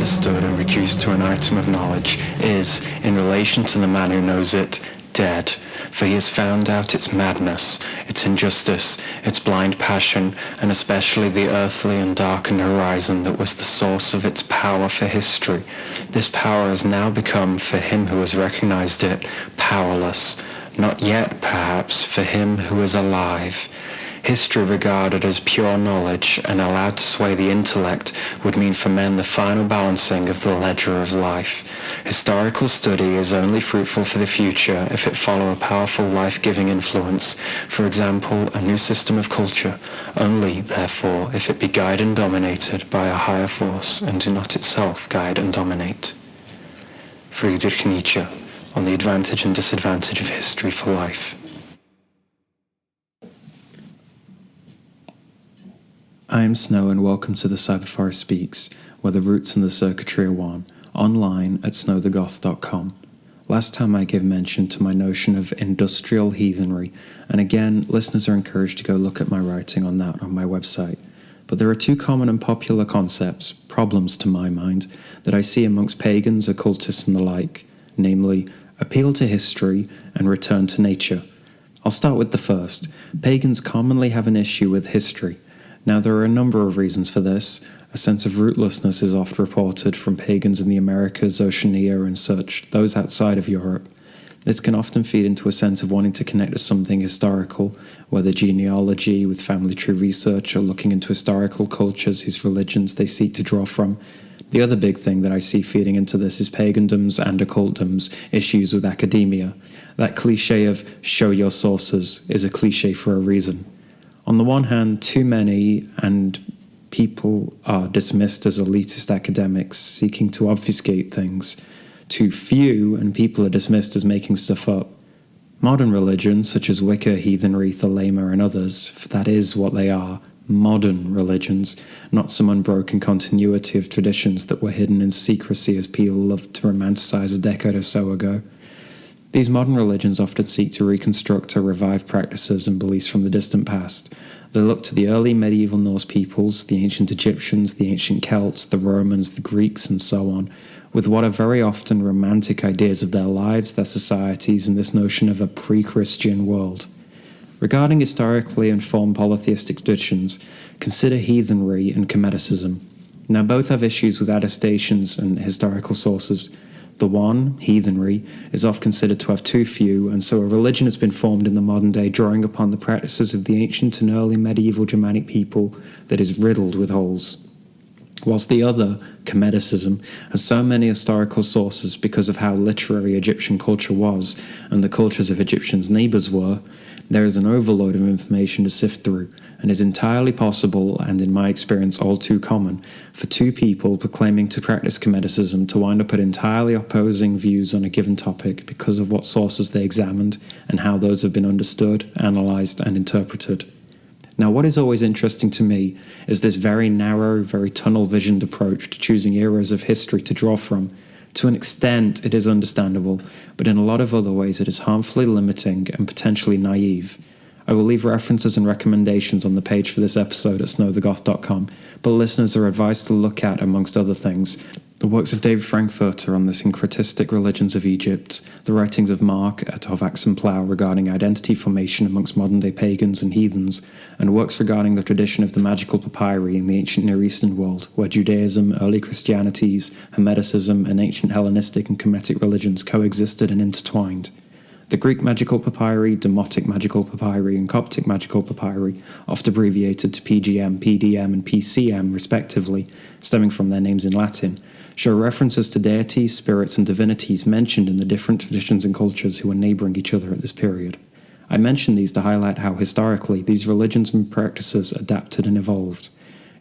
Understood and reduced to an item of knowledge is, in relation to the man who knows it, dead, for he has found out its madness, its injustice, its blind passion, and especially the earthly and darkened horizon that was the source of its power for history. This power has now become, for him who has recognized it, powerless, not yet, perhaps, for him who is alive. History regarded as pure knowledge and allowed to sway the intellect would mean for men the final balancing of the ledger of life. Historical study is only fruitful for the future if it follow a powerful life-giving influence, for example, a new system of culture, only, therefore, if it be guided and dominated by a higher force and do not itself guide and dominate. Friedrich Nietzsche, on the advantage and disadvantage of history for life. I am Snow and welcome to the Cyberforest Speaks, where the roots and the circuitry are one, online at snowthegoth.com. Last time I gave mention to my notion of industrial heathenry, and again, listeners are encouraged to go look at my writing on that on my website. But there are two common and popular concepts, problems to my mind, that I see amongst pagans, occultists and the like, namely, appeal to history and return to nature. I'll start with the first. Pagans commonly have an issue with history. Now, there are a number of reasons for this. A sense of rootlessness is oft reported from pagans in the Americas, Oceania, and such, those outside of Europe. This can often feed into a sense of wanting to connect to something historical, whether genealogy with family tree research or looking into historical cultures whose religions they seek to draw from. The other big thing that I see feeding into this is pagandom's and occultdom's issues with academia. That cliche of show your sources is a cliche for a reason. On the one hand, too many and people are dismissed as elitist academics seeking to obfuscate things. Too few and people are dismissed as making stuff up. Modern religions, such as Wicca, heathenry, Thelema, and others, for that is what they are, modern religions, not some unbroken continuity of traditions that were hidden in secrecy as people loved to romanticize a decade or so ago. These modern religions often seek to reconstruct or revive practices and beliefs from the distant past. They look to the early medieval Norse peoples, the ancient Egyptians, the ancient Celts, the Romans, the Greeks, and so on, with what are very often romantic ideas of their lives, their societies, and this notion of a pre-Christian world. Regarding historically informed polytheistic traditions, consider heathenry and Cometicism. Now, both have issues with attestations and historical sources. The one, heathenry, is often considered to have too few, and so a religion has been formed in the modern day drawing upon the practices of the ancient and early medieval Germanic people that is riddled with holes. Whilst the other, Cometicism, has so many historical sources because of how literary Egyptian culture was and the cultures of Egyptians' neighbours were, there is an overload of information to sift through, and is entirely possible, and in my experience all too common, for two people proclaiming to practice Cometicism to wind up at entirely opposing views on a given topic because of what sources they examined and how those have been understood, analysed, and interpreted. Now, what is always interesting to me is this very narrow, very tunnel-visioned approach to choosing eras of history to draw from. To an extent, it is understandable, but in a lot of other ways it is harmfully limiting and potentially naive. I will leave references and recommendations on the page for this episode at snowthegoth.com, but listeners are advised to look at, amongst other things, the works of David Frankfurter on the syncretistic religions of Egypt, the writings of Mark at Hovax and Plough regarding identity formation amongst modern-day pagans and heathens, and works regarding the tradition of the magical papyri in the ancient Near Eastern world, where Judaism, early Christianities, Hermeticism, and ancient Hellenistic and Kemetic religions coexisted and intertwined. The Greek magical papyri, Demotic magical papyri, and Coptic magical papyri, oft abbreviated to PGM, PDM, and PCM respectively, stemming from their names in Latin, show references to deities, spirits, and divinities mentioned in the different traditions and cultures who were neighbouring each other at this period. I mention these to highlight how historically these religions and practices adapted and evolved.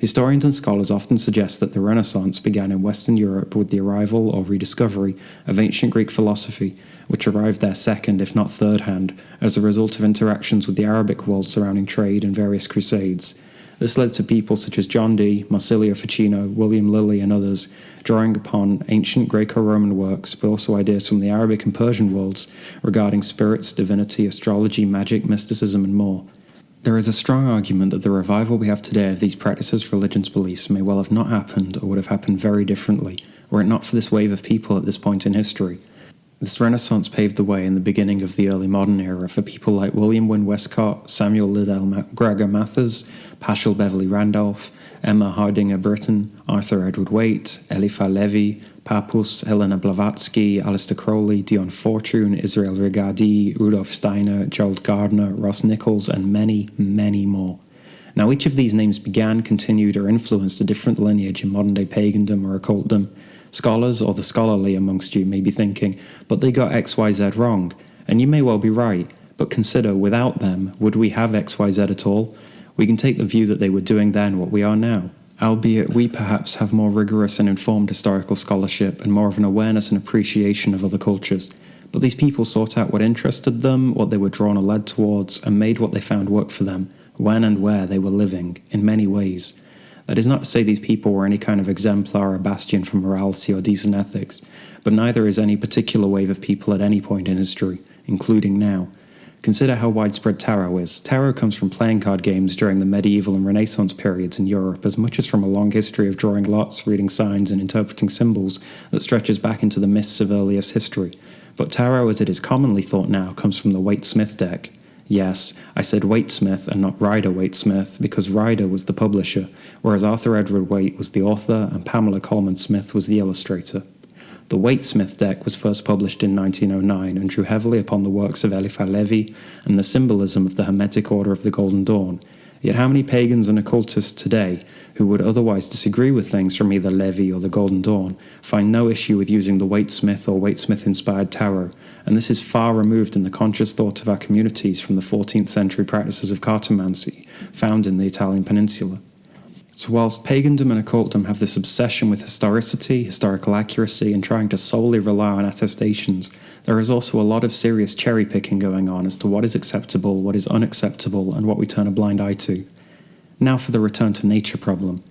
Historians and scholars often suggest that the Renaissance began in Western Europe with the arrival or rediscovery of ancient Greek philosophy, which arrived there second, if not third hand, as a result of interactions with the Arabic world surrounding trade and various crusades. This led to people such as John Dee, Marsilio Ficino, William Lilly, and others drawing upon ancient Greco-Roman works, but also ideas from the Arabic and Persian worlds regarding spirits, divinity, astrology, magic, mysticism, and more. There is a strong argument that the revival we have today of these practices, religions, beliefs may well have not happened or would have happened very differently, were it not for this wave of people at this point in history. This Renaissance paved the way in the beginning of the early modern era for people like William Wynne Westcott, Samuel Liddell Gregor Mathers, Paschal Beverly Randolph, Emma Hardinger Britton, Arthur Edward Waite, Eliphas Levi, Papus, Helena Blavatsky, Alistair Crowley, Dion Fortune, Israel Regardie, Rudolf Steiner, Gerald Gardner, Ross Nichols, and many, many more. Now, each of these names began, continued, or influenced a different lineage in modern-day pagandom or occultdom. Scholars, or the scholarly amongst you, may be thinking, but they got XYZ wrong, and you may well be right, but consider, without them, would we have XYZ at all? We can take the view that they were doing then what we are now, albeit we perhaps have more rigorous and informed historical scholarship and more of an awareness and appreciation of other cultures. But these people sought out what interested them, what they were drawn or led towards, and made what they found work for them, when and where they were living, in many ways. That is not to say these people were any kind of exemplar or bastion for morality or decent ethics, but neither is any particular wave of people at any point in history, including now. Consider how widespread tarot is. Tarot comes from playing card games during the medieval and Renaissance periods in Europe as much as from a long history of drawing lots, reading signs, and interpreting symbols that stretches back into the mists of earliest history. But tarot, as it is commonly thought now, comes from the Waite-Smith deck. Yes, I said Waite-Smith and not Rider Waite-Smith because Rider was the publisher, whereas Arthur Edward Waite was the author and Pamela Coleman Smith was the illustrator. The Waite-Smith deck was first published in 1909 and drew heavily upon the works of Eliphas Levi and the symbolism of the Hermetic Order of the Golden Dawn. Yet how many pagans and occultists today, who would otherwise disagree with things from either Levi or the Golden Dawn, find no issue with using the Waite-Smith or Waite-Smith-inspired tarot, and this is far removed in the conscious thought of our communities from the 14th century practices of cartomancy found in the Italian peninsula. So whilst pagandom and occultdom have this obsession with historicity, historical accuracy, and trying to solely rely on attestations, there is also a lot of serious cherry-picking going on as to what is acceptable, what is unacceptable, and what we turn a blind eye to. Now for the return to nature problem.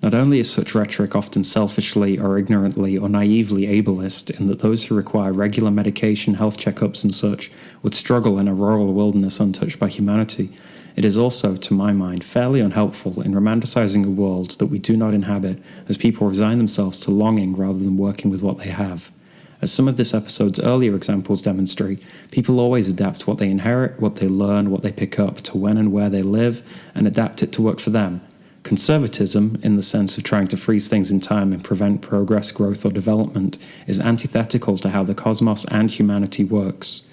Not only is such rhetoric often selfishly or ignorantly or naively ableist in that those who require regular medication, health checkups and such would struggle in a rural wilderness untouched by humanity, it is also, to my mind, fairly unhelpful in romanticizing a world that we do not inhabit as people resign themselves to longing rather than working with what they have. As some of this episode's earlier examples demonstrate, people always adapt what they inherit, what they learn, what they pick up to when and where they live, and adapt it to work for them. Conservatism, in the sense of trying to freeze things in time and prevent progress, growth, or development, is antithetical to how the cosmos and humanity works.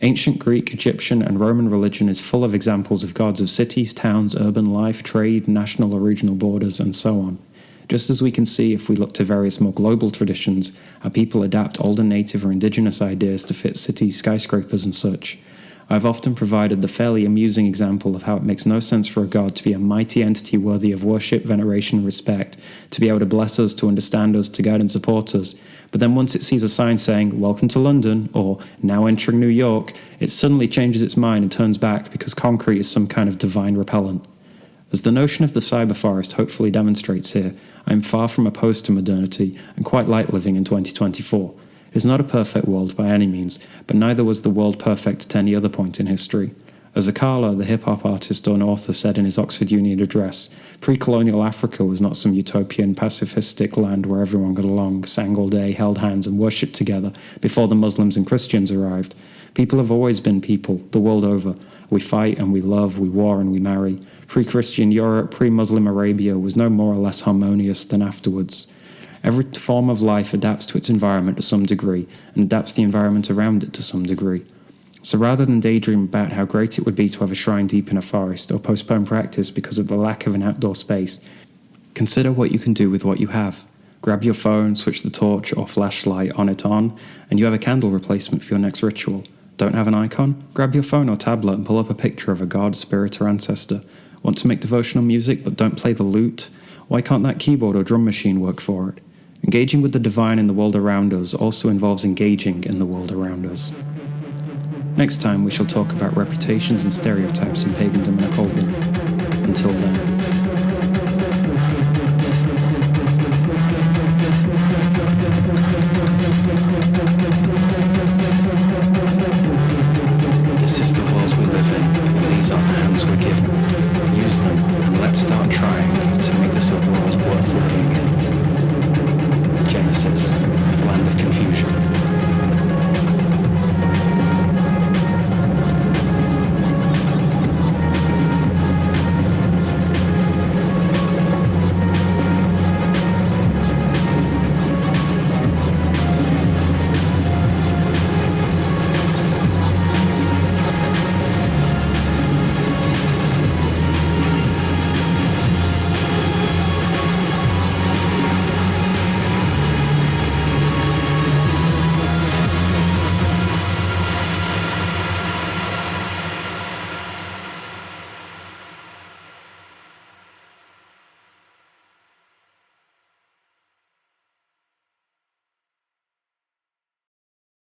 Ancient Greek, Egyptian, and Roman religion is full of examples of gods of cities, towns, urban life, trade, national or regional borders, and so on. Just as we can see if we look to various more global traditions, how people adapt older native or indigenous ideas to fit cities, skyscrapers, and such. I've often provided the fairly amusing example of how it makes no sense for a god to be a mighty entity worthy of worship, veneration, and respect, to be able to bless us, to understand us, to guide and support us. But then once it sees a sign saying, "Welcome to London," or "Now entering New York," it suddenly changes its mind and turns back because concrete is some kind of divine repellent. As the notion of the cyberforest hopefully demonstrates here, I am far from opposed to modernity and quite like living in 2024. It is not a perfect world by any means, but neither was the world perfect at any other point in history. As Akala, the hip-hop artist and author, said in his Oxford Union address, pre-colonial Africa was not some utopian, pacifistic land where everyone got along, sang all day, held hands and worshipped together before the Muslims and Christians arrived. People have always been people, the world over. We fight and we love, we war and we marry. Pre-Christian Europe, pre-Muslim Arabia was no more or less harmonious than afterwards. Every form of life adapts to its environment to some degree, and adapts the environment around it to some degree. So rather than daydream about how great it would be to have a shrine deep in a forest, or postpone practice because of the lack of an outdoor space, consider what you can do with what you have. Grab your phone, switch the torch or flashlight on, and you have a candle replacement for your next ritual. Don't have an icon? Grab your phone or tablet and pull up a picture of a god, spirit, or ancestor. Want to make devotional music but don't play the lute? Why can't that keyboard or drum machine work for it? Engaging with the divine in the world around us also involves engaging in the world around us. Next time we shall talk about reputations and stereotypes in pagandom and occultdom. Until then.